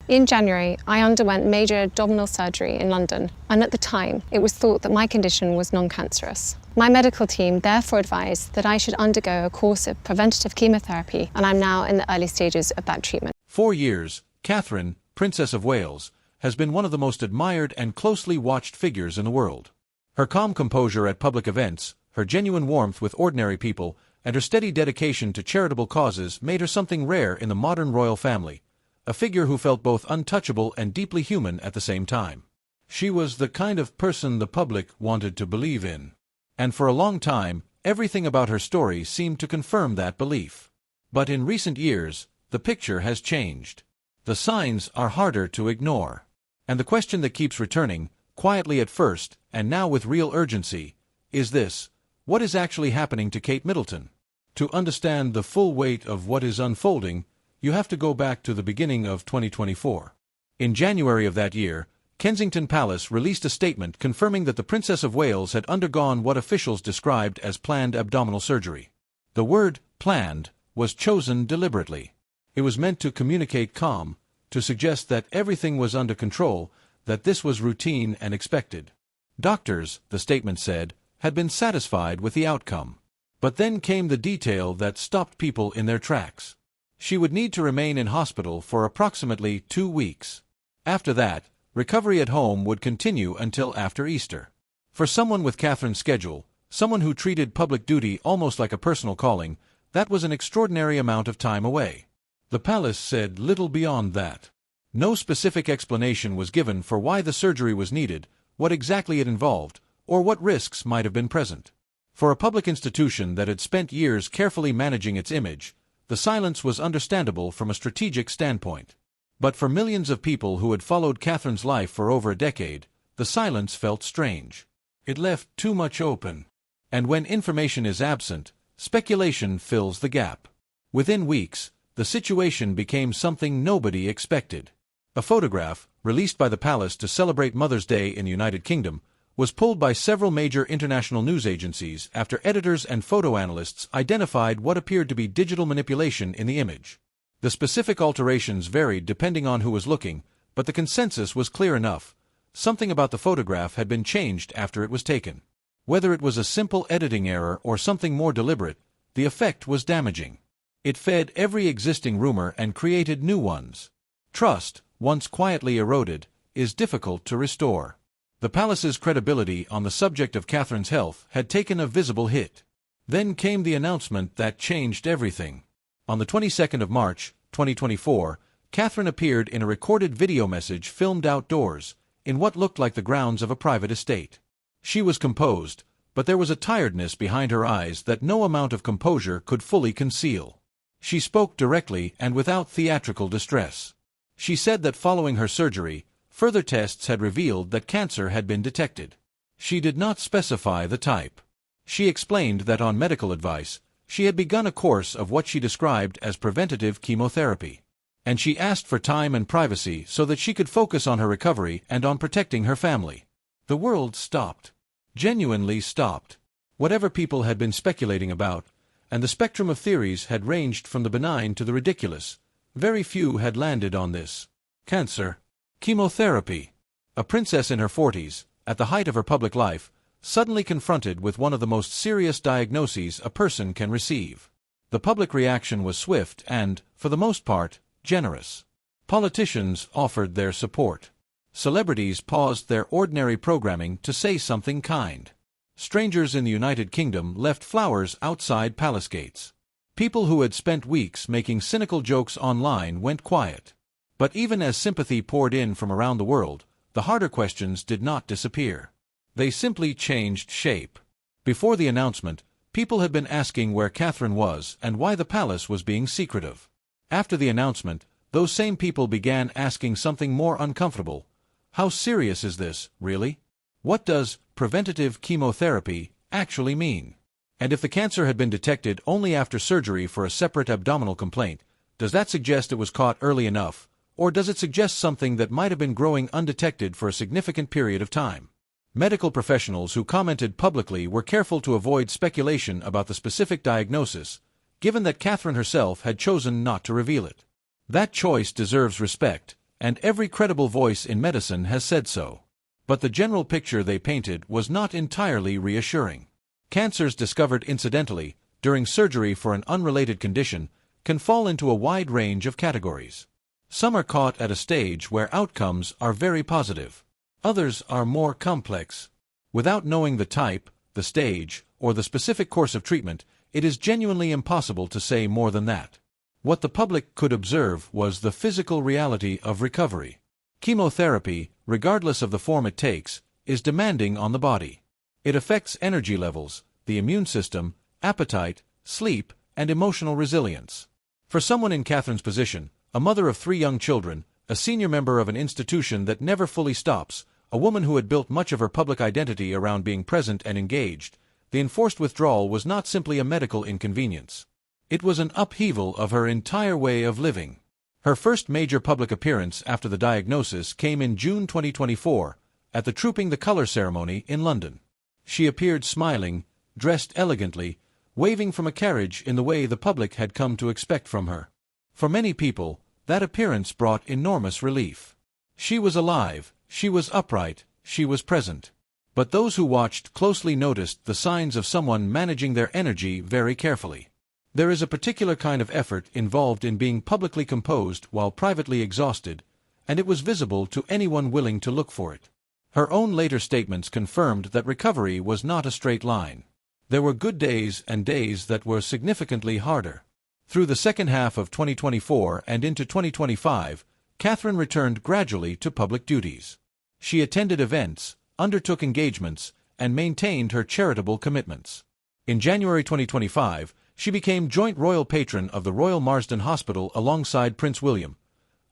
In January, I underwent major abdominal surgery in London, and at the time, it was thought that my condition was non-cancerous. My medical team therefore advised that I should undergo a course of preventative chemotherapy, and I'm now in the early stages of that treatment. 4 years, Catherine, Princess of Wales, has been one of the most admired and closely watched figures in the world. Her calm composure at public events, her genuine warmth with ordinary people, and her steady dedication to charitable causes made her something rare in the modern royal family, a figure who felt both untouchable and deeply human at the same time. She was the kind of person the public wanted to believe in. And for a long time, everything about her story seemed to confirm that belief. But in recent years, the picture has changed. The signs are harder to ignore. And the question that keeps returning, quietly at first, and now with real urgency, is this: what is actually happening to Kate Middleton? To understand the full weight of what is unfolding, you have to go back to the beginning of 2024. In January of that year, Kensington Palace released a statement confirming that the Princess of Wales had undergone what officials described as planned abdominal surgery. The word "planned" was chosen deliberately. It was meant to communicate calm, to suggest that everything was under control, that this was routine and expected. Doctors, the statement said, had been satisfied with the outcome. But then came the detail that stopped people in their tracks. She would need to remain in hospital for approximately 2 weeks. After that, recovery at home would continue until after Easter. For someone with Catherine's schedule, someone who treated public duty almost like a personal calling, that was an extraordinary amount of time away. The palace said little beyond that. No specific explanation was given for why the surgery was needed, what exactly it involved, or what risks might have been present. For a public institution that had spent years carefully managing its image, the silence was understandable from a strategic standpoint. But for millions of people who had followed Catherine's life for over a decade, the silence felt strange. It left too much open. And when information is absent, speculation fills the gap. Within weeks, the situation became something nobody expected. A photograph, released by the palace to celebrate Mother's Day in the United Kingdom, was pulled by several major international news agencies after editors and photo analysts identified what appeared to be digital manipulation in the image. The specific alterations varied depending on who was looking, but the consensus was clear enough: something about the photograph had been changed after it was taken. Whether it was a simple editing error or something more deliberate, the effect was damaging. It fed every existing rumor and created new ones. Trust, once quietly eroded, is difficult to restore. The palace's credibility on the subject of Catherine's health had taken a visible hit. Then came the announcement that changed everything. On the 22nd of March, 2024, Catherine appeared in a recorded video message filmed outdoors, in what looked like the grounds of a private estate. She was composed, but there was a tiredness behind her eyes that no amount of composure could fully conceal. She spoke directly and without theatrical distress. She said that following her surgery, further tests had revealed that cancer had been detected. She did not specify the type. She explained that on medical advice, she had begun a course of what she described as preventative chemotherapy. And she asked for time and privacy so that she could focus on her recovery and on protecting her family. The world stopped. Genuinely stopped. Whatever people had been speculating about, and the spectrum of theories had ranged from the benign to the ridiculous, very few had landed on this. Cancer. Chemotherapy. A princess in her 40s, at the height of her public life, suddenly confronted with one of the most serious diagnoses a person can receive. The public reaction was swift and, for the most part, generous. Politicians offered their support. Celebrities paused their ordinary programming to say something kind. Strangers in the United Kingdom left flowers outside palace gates. People who had spent weeks making cynical jokes online went quiet. But even as sympathy poured in from around the world, the harder questions did not disappear. They simply changed shape. Before the announcement, people had been asking where Catherine was and why the palace was being secretive. After the announcement, those same people began asking something more uncomfortable. How serious is this, really? What does preventative chemotherapy actually mean? And if the cancer had been detected only after surgery for a separate abdominal complaint, does that suggest it was caught early enough, or does it suggest something that might have been growing undetected for a significant period of time? Medical professionals who commented publicly were careful to avoid speculation about the specific diagnosis, given that Catherine herself had chosen not to reveal it. That choice deserves respect, and every credible voice in medicine has said so. But the general picture they painted was not entirely reassuring. Cancers discovered incidentally, during surgery for an unrelated condition, can fall into a wide range of categories. Some are caught at a stage where outcomes are very positive. Others are more complex. Without knowing the type, the stage, or the specific course of treatment, it is genuinely impossible to say more than that. What the public could observe was the physical reality of recovery. Chemotherapy, regardless of the form it takes, is demanding on the body. It affects energy levels, the immune system, appetite, sleep, and emotional resilience. For someone in Catherine's position, a mother of 3 young children, a senior member of an institution that never fully stops, a woman who had built much of her public identity around being present and engaged, the enforced withdrawal was not simply a medical inconvenience. It was an upheaval of her entire way of living. Her first major public appearance after the diagnosis came in June 2024, at the Trooping the Colour ceremony in London. She appeared smiling, dressed elegantly, waving from a carriage in the way the public had come to expect from her. For many people, that appearance brought enormous relief. She was alive, she was upright, she was present. But those who watched closely noticed the signs of someone managing their energy very carefully. There is a particular kind of effort involved in being publicly composed while privately exhausted, and it was visible to anyone willing to look for it. Her own later statements confirmed that recovery was not a straight line. There were good days and days that were significantly harder. Through the second half of 2024 and into 2025, Catherine returned gradually to public duties. She attended events, undertook engagements, and maintained her charitable commitments. In January 2025, she became joint royal patron of the Royal Marsden Hospital alongside Prince William,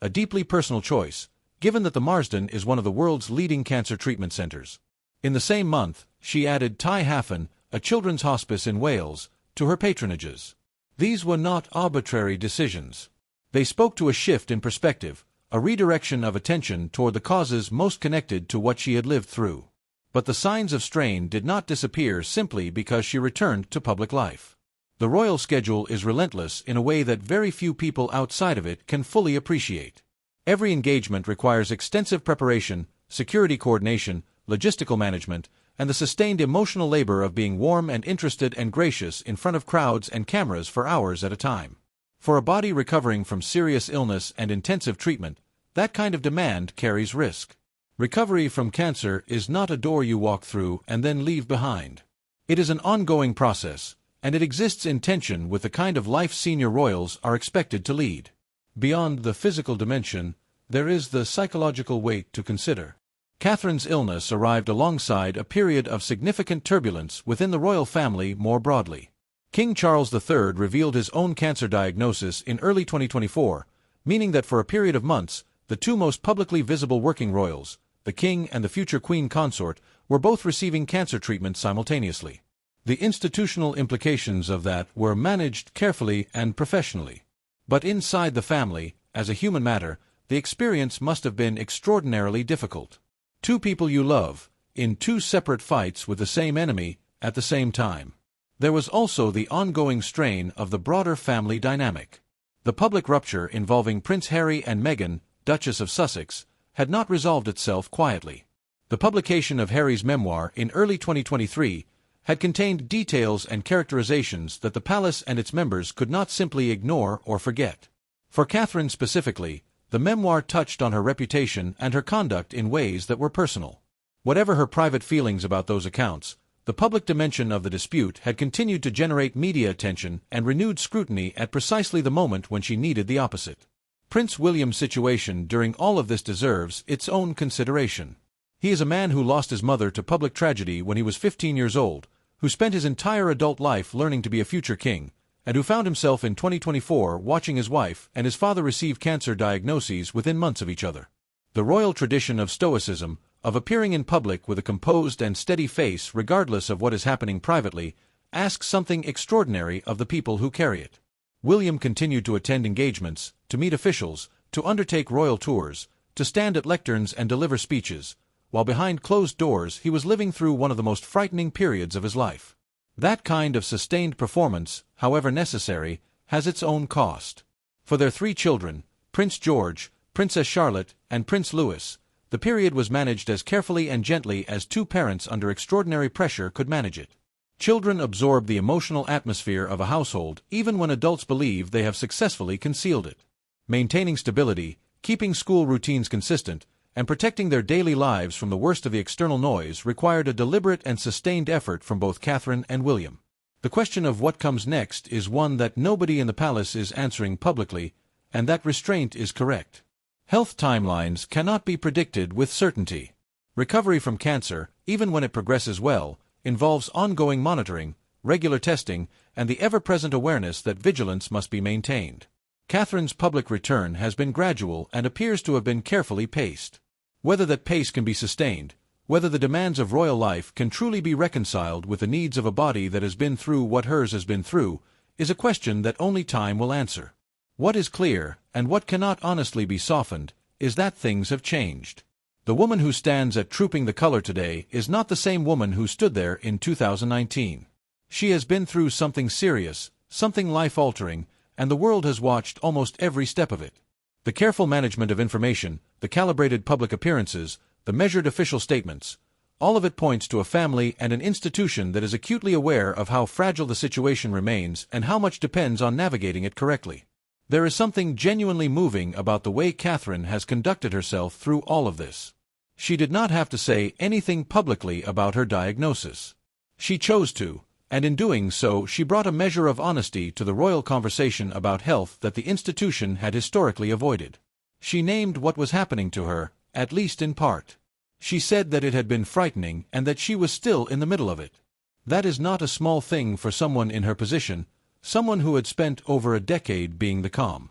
a deeply personal choice, given that the Marsden is one of the world's leading cancer treatment centers. In the same month, she added Tai Hafen, a children's hospice in Wales, to her patronages. These were not arbitrary decisions. They spoke to a shift in perspective, a redirection of attention toward the causes most connected to what she had lived through. But the signs of strain did not disappear simply because she returned to public life. The royal schedule is relentless in a way that very few people outside of it can fully appreciate. Every engagement requires extensive preparation, security coordination, logistical management, and the sustained emotional labor of being warm and interested and gracious in front of crowds and cameras for hours at a time. For a body recovering from serious illness and intensive treatment, that kind of demand carries risk. Recovery from cancer is not a door you walk through and then leave behind. It is an ongoing process, and it exists in tension with the kind of life senior royals are expected to lead. Beyond the physical dimension, there is the psychological weight to consider. Catherine's illness arrived alongside a period of significant turbulence within the royal family more broadly. King Charles III revealed his own cancer diagnosis in early 2024, meaning that for a period of months, the 2 most publicly visible working royals, the king and the future queen consort, were both receiving cancer treatment simultaneously. The institutional implications of that were managed carefully and professionally. But inside the family, as a human matter, the experience must have been extraordinarily difficult. 2 people you love, in 2 separate fights with the same enemy, at the same time. There was also the ongoing strain of the broader family dynamic. The public rupture involving Prince Harry and Meghan, Duchess of Sussex, had not resolved itself quietly. The publication of Harry's memoir in early 2023 had contained details and characterizations that the palace and its members could not simply ignore or forget. For Catherine specifically, the memoir touched on her reputation and her conduct in ways that were personal. Whatever her private feelings about those accounts, the public dimension of the dispute had continued to generate media attention and renewed scrutiny at precisely the moment when she needed the opposite. Prince William's situation during all of this deserves its own consideration. He is a man who lost his mother to public tragedy when he was 15 years old, who spent his entire adult life learning to be a future king, and who found himself in 2024 watching his wife and his father receive cancer diagnoses within months of each other. The royal tradition of stoicism, of appearing in public with a composed and steady face regardless of what is happening privately, asks something extraordinary of the people who carry it. William continued to attend engagements, to meet officials, to undertake royal tours, to stand at lecterns and deliver speeches, while behind closed doors he was living through one of the most frightening periods of his life. That kind of sustained performance, however necessary, has its own cost. For their 3 children, Prince George, Princess Charlotte, and Prince Louis, the period was managed as carefully and gently as two parents under extraordinary pressure could manage it. Children absorb the emotional atmosphere of a household even when adults believe they have successfully concealed it. Maintaining stability, keeping school routines consistent, and protecting their daily lives from the worst of the external noise required a deliberate and sustained effort from both Catherine and William. The question of what comes next is one that nobody in the palace is answering publicly, and that restraint is correct. Health timelines cannot be predicted with certainty. Recovery from cancer, even when it progresses well, involves ongoing monitoring, regular testing, and the ever-present awareness that vigilance must be maintained. Catherine's public return has been gradual and appears to have been carefully paced. Whether that pace can be sustained, whether the demands of royal life can truly be reconciled with the needs of a body that has been through what hers has been through, is a question that only time will answer. What is clear, and what cannot honestly be softened, is that things have changed. The woman who stands at Trooping the Color today is not the same woman who stood there in 2019. She has been through something serious, something life-altering, and the world has watched almost every step of it. The careful management of information, the calibrated public appearances, the measured official statements, all of it points to a family and an institution that is acutely aware of how fragile the situation remains and how much depends on navigating it correctly. There is something genuinely moving about the way Catherine has conducted herself through all of this. She did not have to say anything publicly about her diagnosis. She chose to, and in doing so she brought a measure of honesty to the royal conversation about health that the institution had historically avoided. She named what was happening to her, at least in part. She said that it had been frightening and that she was still in the middle of it. That is not a small thing for someone in her position, someone who had spent over a decade being the calm,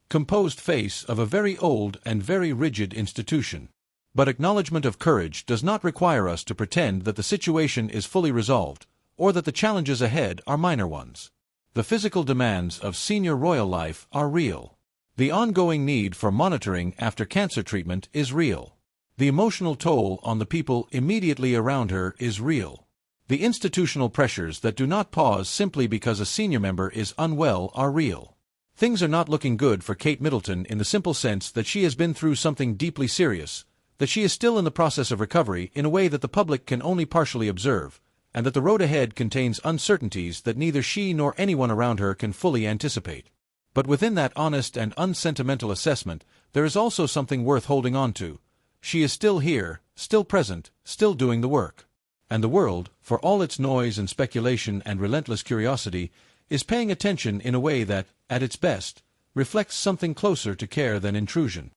composed face of a very old and very rigid institution. But acknowledgement of courage does not require us to pretend that the situation is fully resolved, or that the challenges ahead are minor ones. The physical demands of senior royal life are real. The ongoing need for monitoring after cancer treatment is real. The emotional toll on the people immediately around her is real. The institutional pressures that do not pause simply because a senior member is unwell are real. Things are not looking good for Kate Middleton in the simple sense that she has been through something deeply serious, that she is still in the process of recovery in a way that the public can only partially observe, and that the road ahead contains uncertainties that neither she nor anyone around her can fully anticipate. But within that honest and unsentimental assessment, there is also something worth holding on to. She is still here, still present, still doing the work. And the world, for all its noise and speculation and relentless curiosity, is paying attention in a way that, at its best, reflects something closer to care than intrusion.